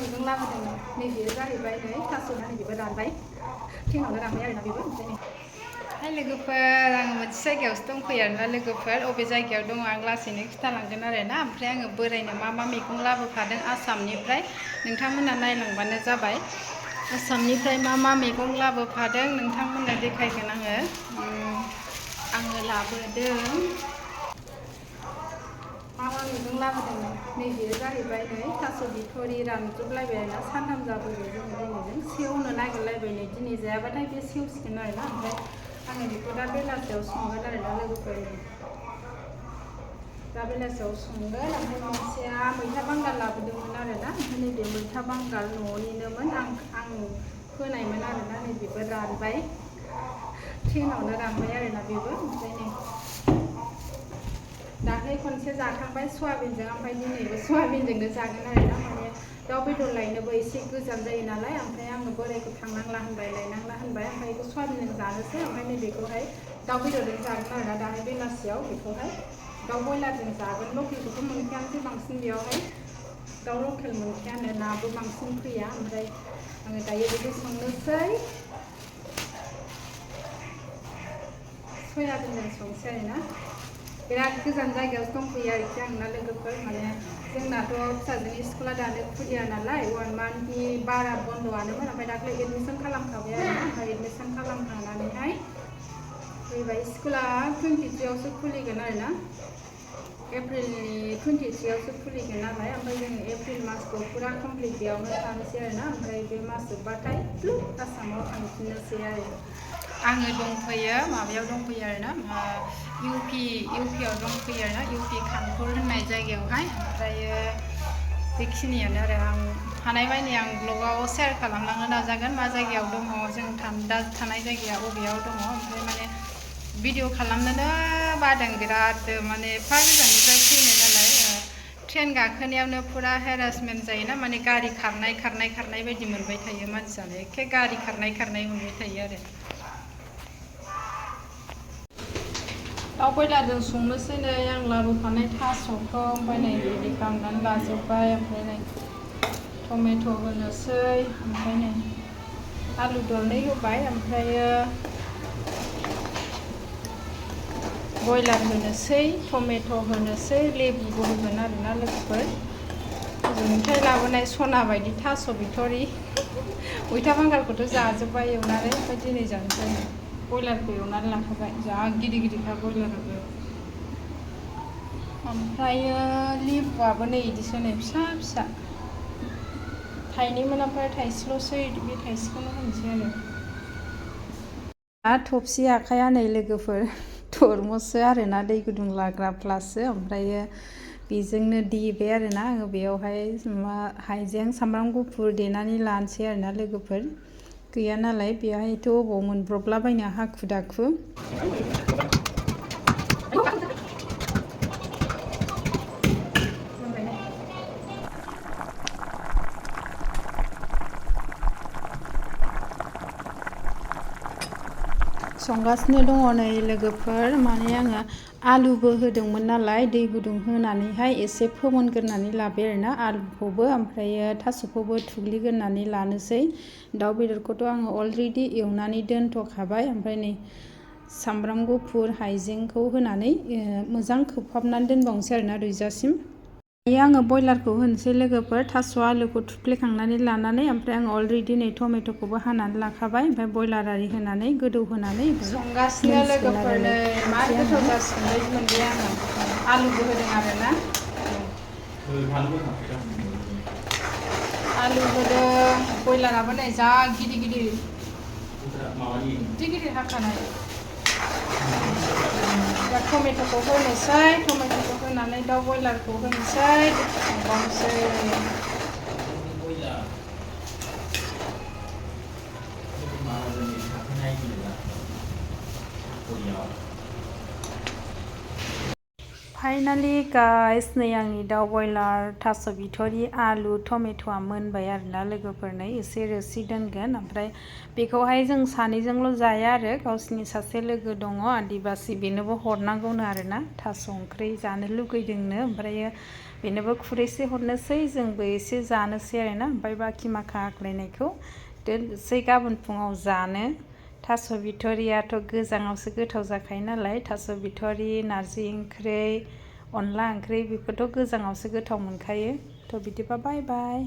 मैगं लाबोदोंमोन नैबेयो जाहैबाय नै थास'ना नैबेबो रानबाय थिंआवनो रानबाय आरोना बेबो ओमफ्राय नै हाय लोगोफोर आङो मोनसे जायगायावसो दंफैयो आरोना लोगोफोर अबे जायगायाव दङ आं लासैनो खिथालांगोन आरोना ओमफ्राय आङो बोरायनो मा मैगं लाबोफादों आसामनिफ्राय नोंथांमोना नायलांबानो जाबाय आसामनिफ्राय मा मैगं लाबोफादों नोंथांमोननो देखायगोन आङो लाबोदों मा मैगं लाबोदोंमोन नैबेयो जाहैबाय नै थास' बिथ'रि रानजोबलायबाय आरोना सानथाम जाबोबाय जोङो दिनैजों सेवनो नागिरलायबाय नै दिनै जायाबाथाय बे सेवसिगोन आरोना ओमफ्राय आङो बेखौ दा बेलासियाव संगोन आरोना लोगोफोर दा बेलासियाव संगोन ओमफ्राय मोनसेया मैथा बांगाल लाबोदोंमोन आरोना ओमफ्राय नैबे मैथा बांगाल न'निनोमोन आं फोनायमोन आरोना नैबेबो रानबाय ट्रेनावनो रानबाय आरोना बेबो ओमफ्राय नै दाख्लै खनसे जाखांबाय सयाबिनजों ओमफ्राय दिनैबो सयाबिनजोंनो जागोन आरोना माने दाउ बेदर लायनोबो एसे गोजान जायो नालाय ओमफ्राय आङो बोरायखौ थांनांला होनबाय लायनांला होनबाय ओमफ्राय बेखौ सयाबिनजों जानोसै ओमफ्राय नैबेखौहाय दाउ बेदरजों जागोन आरोना दाहाय बेलासियाव बेखौहाय दाउ बयलारजों जागोन लकेलखौथ' मोनखायानोसै बांसिन बेयावहाय दाउ लकेल मोनखायानो नाबो बांसिन फैया ओमफ्राय आङो दायो बेखौ संनोसै सयाबिनजों संसै आरोना बिराद गोजान जायगायावसो दंफैयो आरोखि आंना लोगोफोर माने जोंनाथ' फिसाजोनि स्कुला दानो खुलिया नालाय 1 मान्थनि बारा बन्द'आनोमोन ओमफ्राय दाख्लै एडमिसन खालामखाबाय आरोना ओमफ्राय एडमिसन खालामखांनानैहाय फैबाय स्कुला 23आवसो खुलिगोन आरोना एप्रिलनि 23आवसो खुलिगोन नालाय ओमफ्राय जोङो एप्रिल मासखौ फुरा कमप्लिट बेयावनो थानोसै आरोना ओमफ्राय बे मास जोबबाथाय आसामाव थांफिननोसै आरो आङो दंफैयो माबायाव दंफैयो आरोना इउपिआव दंफैयो आरोना इउपि कानपुर होननाय जायगायावहाय ओमफ्रायो बेखिनियानो आरो आं हानायमानि आं ब्लगाव शेयार खालामलांनो नाजागोन मा जायगायाव दङ जों दा थानाय जायगाया बबेयाव दङ ओमफ्राय माने भिडिअ खालामनोनो बादों बिराद माने एफा गोजाननिफ्राय फैनाय नालाय ट्रेन गाखोनायावनो फुरा हेरासमेन्ट जायोना माने गारि खारनाय बायदि मोनबाय थायो मानसियानो एखे गारि खारनाय मोनबाय थायो आरो दाउ बयलारजों संनोसै नै आं लाबोफानाय थास'खौ ओमफ्राय नै रेडि खालामनानै लाजोब्बाय ओमफ्राय नै टमेट' होनोसै ओमफ्राय नै आलु दरनै होबाय ओमफ्रायो बयलार होनोसै टमेट' होनोसै लेबुबो होगोन आरोना लोगोफोर ओजोंनिफ्राय लाबोनाय सना बायदि थास' बिथ'रि मैथा बांगालखौथ' जाजोब्बाय एवनानै ओमफ्राय दिनै जानोसै बयलारखौ एवनानै लाखाबाय जा गिदिरखा बयलाराबो ओमफ्रायो लेबुआबो नै बिदिसो नै फिसा थाइनैमोन ओमफ्राय थाइसेल'सै बे थाइसेखौनो होनोसै आरो थफसि आखाया नै लोगोफोर थरमुससो आरोना दै गुदुं लाग्रा प्लाससो ओमफ्रायो बेजोंनो देबाय आरोना आङो बेयावहाय हाइजें सामब्राम गुफुर देनानै लानोसै आरोना लोगोफोर गैया नालाय बेवहायथ' अबाव मोनब्रबलाबायनो हाखु दाखु संगासिनो दङ नै लोगोफोर माने आङो आलुबो होदोंमोन नालाय दै गुदुं होनानैहाय एसे फोमोनग्रोनानै लाबाय आरोना आलुखौबो ओमफ्रायो थास'खौबो थुग्लिग्रोनानै लानोसै दाउ बेदरखौथ' आङो अलरेडि एवनानै दोनथ'खाबाय ओमफ्राय नै सामब्राम गुफुर हाइजेंखौ होनानै मोजां खोबहाबनानै दोनबावनोसै आरोना रुइजासिम दायो आङो बयलारखौ होनोसै लोगोफोर थास' आलुखौ थुफ्लेखांनानै लानानै ओमफ्राय आङो अलरेडि नै टमेट'खौबो हानानै लाखाबाय ओमफ्य बयलार आरि होनानै गोदौ होनानै संगासिनो लोगोफोर नै मा गोथाव जासिगोन बायदि मोनबाय आङो आलुबो होदों आरोना आलु होदों बयलाराबो नै जा गिदिर हाखानाय दा टमेट'खौ होनोसै टमेट'खौ होनानै दाउ बयलारखौ होनोसै संबावनोसै फाइनालि गाइस नै आंनि दाउ बयलार थास' बिथ'रि आलु टमेट'आ मोनबाय आरोना लोगोफोर। नै एसे रोसि दोनगोन, ओमफ्राय बेखौहाय जों सानैजोंल' जाया आरो गावसिनि सासे लोगो दङ आदिबासि, बेनोबो हरनांगौनो आरोना थास' ओंख्रि जानो लुगैदोंनो, ओमफ्रायो बेनोबो खुरैसे हरनोसै, जोंबो एसे जानोसै आरोना, ओमफ्राय बाखि माखा आग्लायनायखौ दोनसै गाबोन फुङाव जानो। थास' बिथ'रियाथ' गोजाङावसो गोथाव जाखायो नालाय, थास' बिथ'रि, नारजि ओंख्रि, अनला ओंख्रि बेफोरथ' गोजाङावसो गोथाव मोनखायो। थ' बिदिबा बाय बाय।